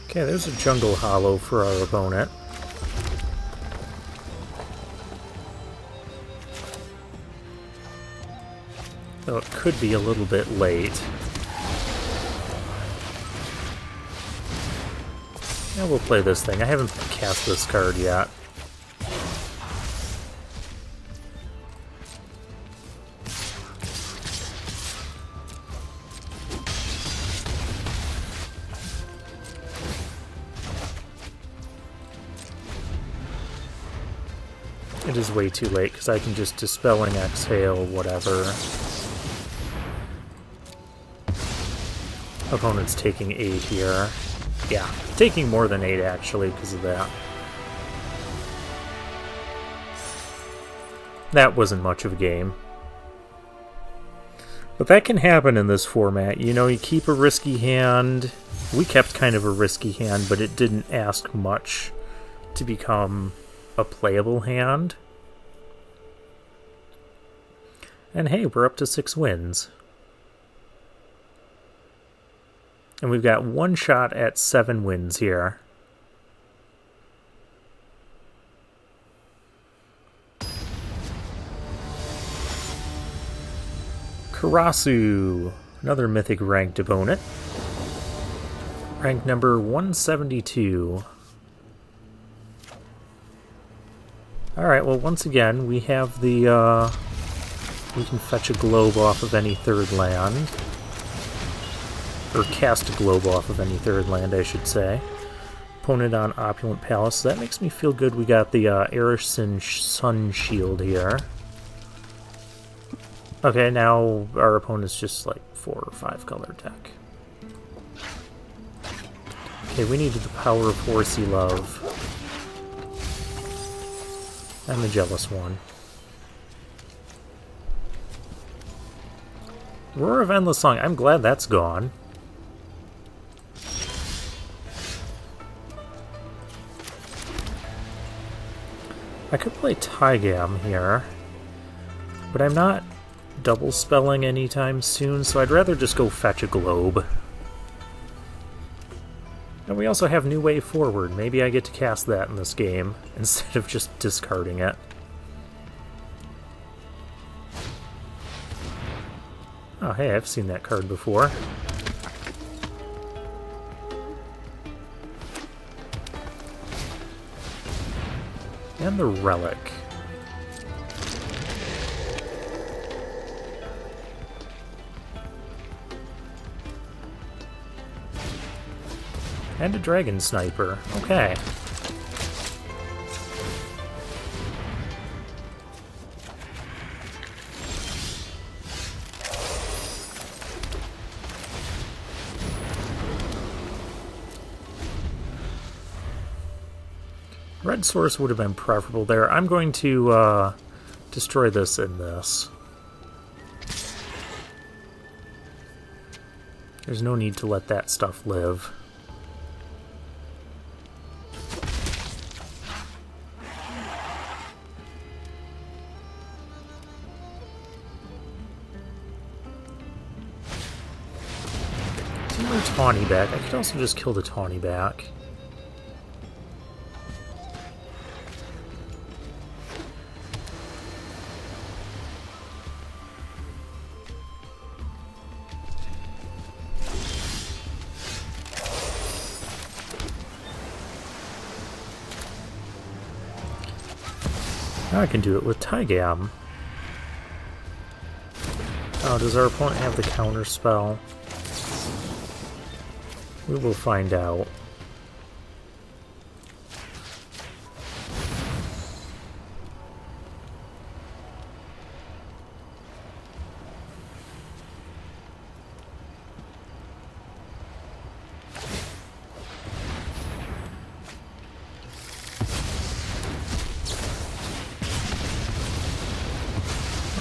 Okay, there's a Jungle Hollow for our opponent. Though it could be a little bit late. Yeah, we'll play this thing. I haven't cast this card yet. It is way too late because I can just Dispelling Exhale, whatever. Opponent's taking 8 here. Yeah, taking more than 8 actually because of that. That wasn't much of a game. But that can happen in this format. You know, you keep a risky hand. We kept kind of a risky hand, but it didn't ask much to become a playable hand. And hey, we're up to 6 wins. And we've got one shot at 7 wins here. Karasu, another mythic ranked opponent. Rank number 172. Alright, well once again we have the, we can fetch a globe off of any third land. Or cast a globe off of any third land, I should say. Opponent on Opulent Palace, so that makes me feel good. We got the Arison Sun Shield here. Okay, now our opponent's just like 4 or 5 color deck. Okay, we needed the power of Horsey Love. And the Jealous One. Roar of Endless Song, I'm glad that's gone. I could play Tygam here, but I'm not double spelling anytime soon, so I'd rather just go fetch a globe. And we also have New Way Forward. Maybe I get to cast that in this game, instead of just discarding it. Oh hey, I've seen that card before. And the Relic. And a Dragon Sniper. Okay. Red source would have been preferable there. I'm going to destroy this and this. There's no need to let that stuff live. Tawny back. I could also just kill the Tawny back. Now I can do it with Tygam. Oh, does our opponent have the counter spell? We will find out.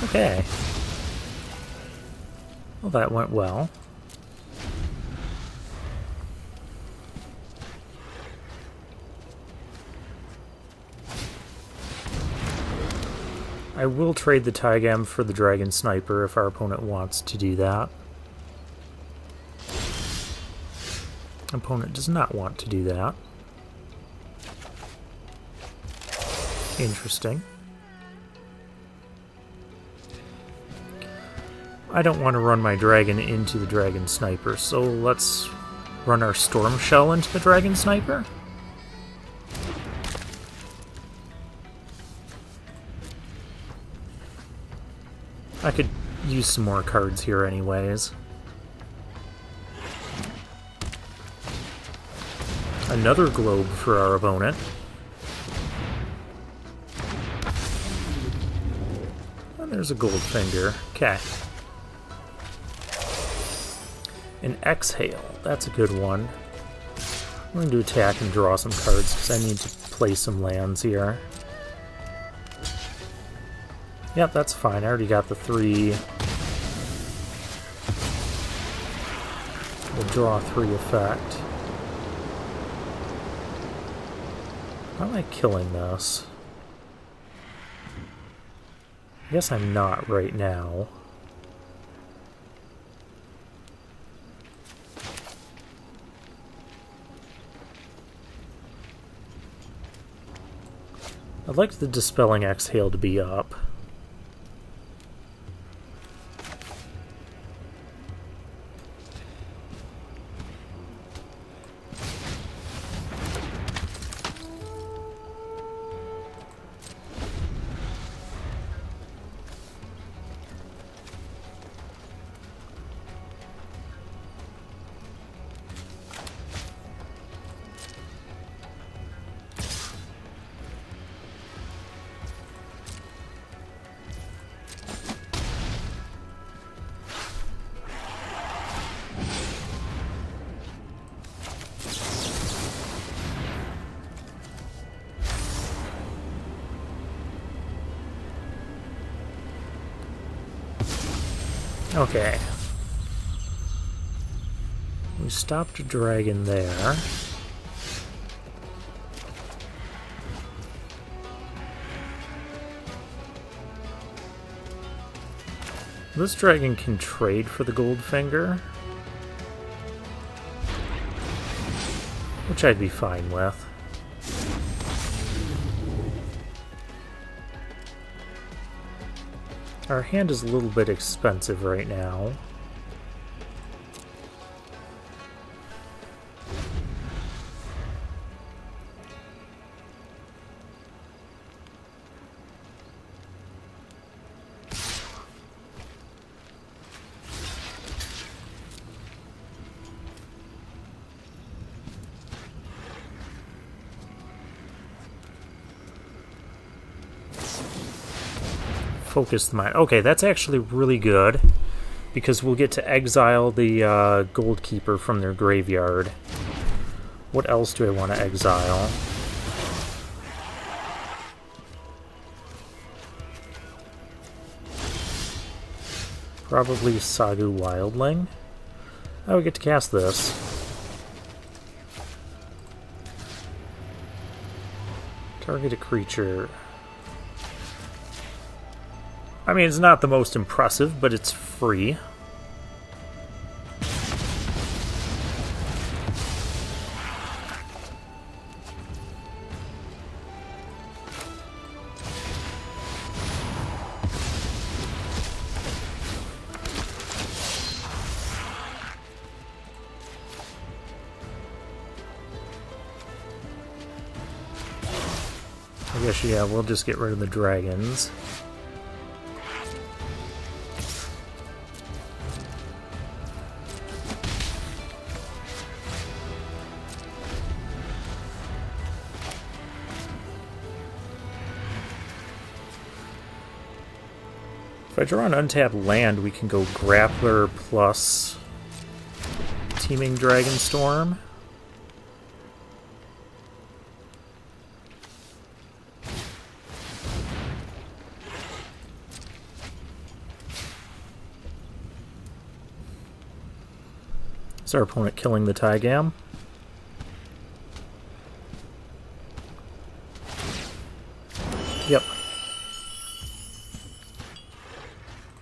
Okay. Well, that went well. I will trade the Tygam for the Dragon Sniper if our opponent wants to do that. Opponent does not want to do that. Interesting. I don't want to run my dragon into the Dragon Sniper, so let's run our Storm Shell into the Dragon Sniper. I could use some more cards here anyways. Another globe for our opponent. And there's a Goldfinger. Okay. An Exhale. That's a good one. I'm going to attack and draw some cards because I need to play some lands here. Yep, that's fine. I already got the 3. We'll draw 3 effect. How am I killing this? I guess I'm not right now. I'd like the Dispelling Exhale to be up. Okay. We stopped a dragon there. This dragon can trade for the Goldfinger, which I'd be fine with. Our hand is a little bit expensive right now. Focus the mind. Okay, that's actually really good, because we'll get to exile the Gold Keeper from their graveyard. What else do I want to exile? Probably Sagu Wildling. Oh, we get to cast this. Target a creature. I mean, it's not the most impressive, but it's free. I guess, yeah, we'll just get rid of the dragons. If I draw an untapped land, we can go Grappler plus Teeming Dragonstorm. Is our opponent killing the Tygam? Yep.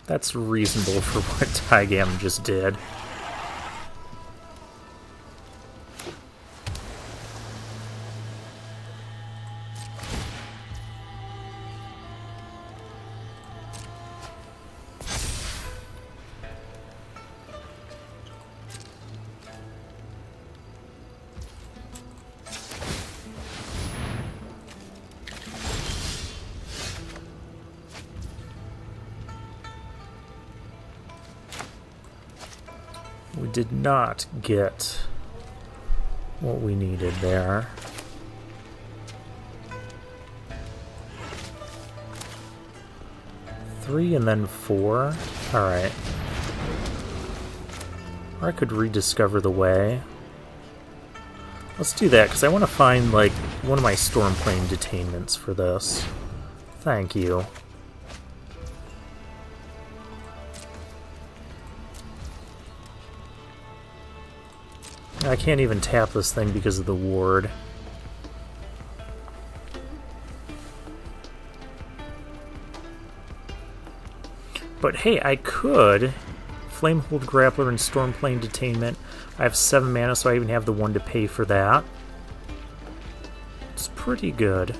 That's reasonable for what Tygam just did. We did not get what we needed there. Three and then 4. Alright. Or I could rediscover the way. Let's do that, because I want to find, like, one of my Stormplane detainments for this. Thank you. I can't even tap this thing because of the ward. But hey, I could Flamehold Grappler and Stormplane Detainment. I have 7 mana, so I even have the 1 to pay for that. It's pretty good.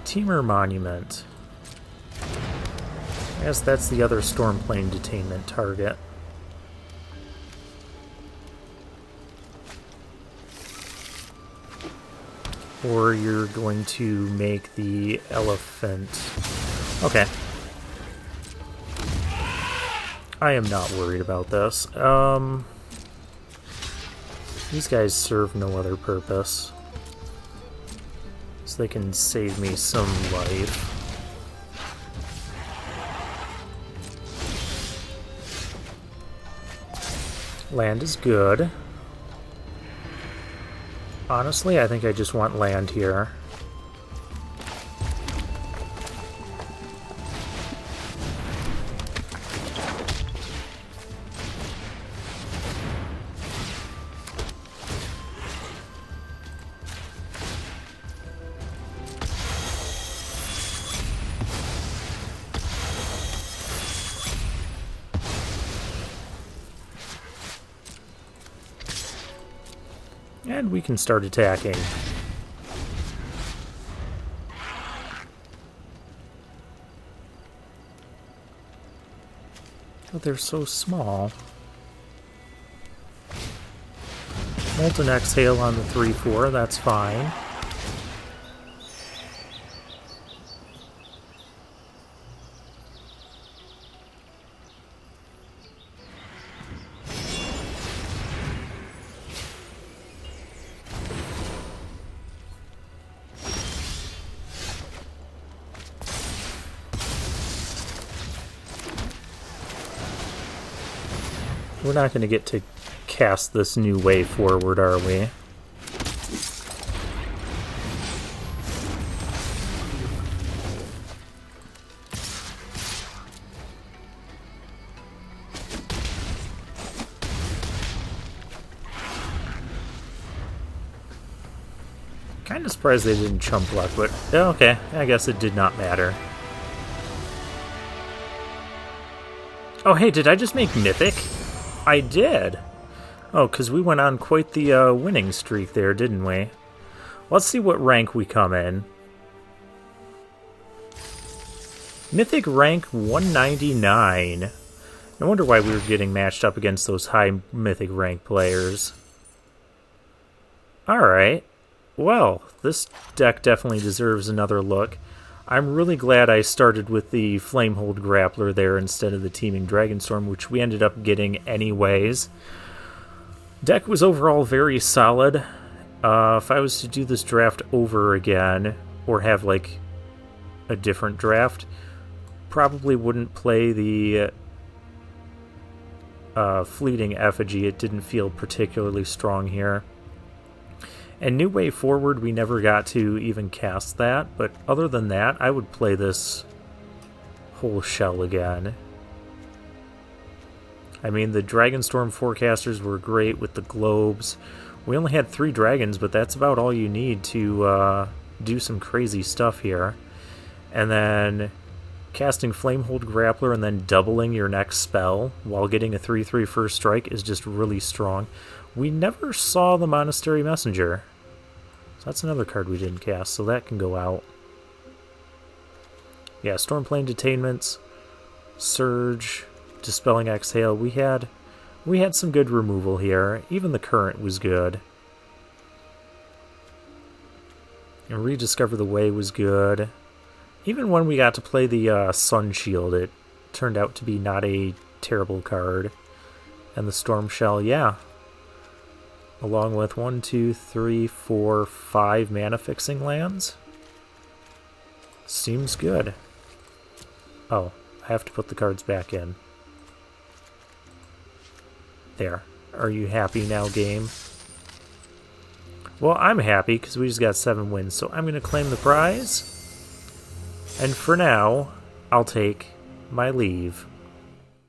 Temur Monument. I guess that's the other Stormplane Detainment target. Or you're going to make the elephant. Okay. I am not worried about this. These guys serve no other purpose. So they can save me some life. Land is good. Honestly, I think I just want land here. And we can start attacking. But they're so small. Molten Exhale on the 3-4, that's fine. We're not going to get to cast this new way forward, are we? Kind of surprised they didn't chump luck, but okay, I guess it did not matter. Oh hey, did I just make Mythic? I did! Oh, because we went on quite the winning streak there, didn't we? Let's see what rank we come in. Mythic rank 199. No wonder why we were getting matched up against those high Mythic rank players. Alright. Well, this deck definitely deserves another look. I'm really glad I started with the Flamehold Grappler there instead of the Teeming Dragonstorm, which we ended up getting anyways. Deck was overall very solid. If I was to do this draft over again, or have like a different draft, probably wouldn't play the Fleeting Effigy. It didn't feel particularly strong here. And New Way Forward, we never got to even cast that, but other than that, I would play this whole shell again. I mean, the Dragonstorm forecasters were great with the globes. We only had 3 dragons, but that's about all you need to do some crazy stuff here. And then casting Flamehold Grappler and then doubling your next spell while getting a 3/3 first strike is just really strong. We never saw the Monastery Messenger. So that's another card we didn't cast, so that can go out. Yeah, Stormplane Detainments, Surge, Dispelling Exhale. We had some good removal here. Even the Current was good. And Rediscover the Way was good. Even when we got to play the Sun Shield, it turned out to be not a terrible card. And the Storm Shell, yeah. Along with 1, 2, 3, 4, 5 mana fixing lands. Seems good. Oh, I have to put the cards back in. There. Are you happy now, game? Well, I'm happy because we just got 7 wins, so I'm going to claim the prize. And for now, I'll take my leave.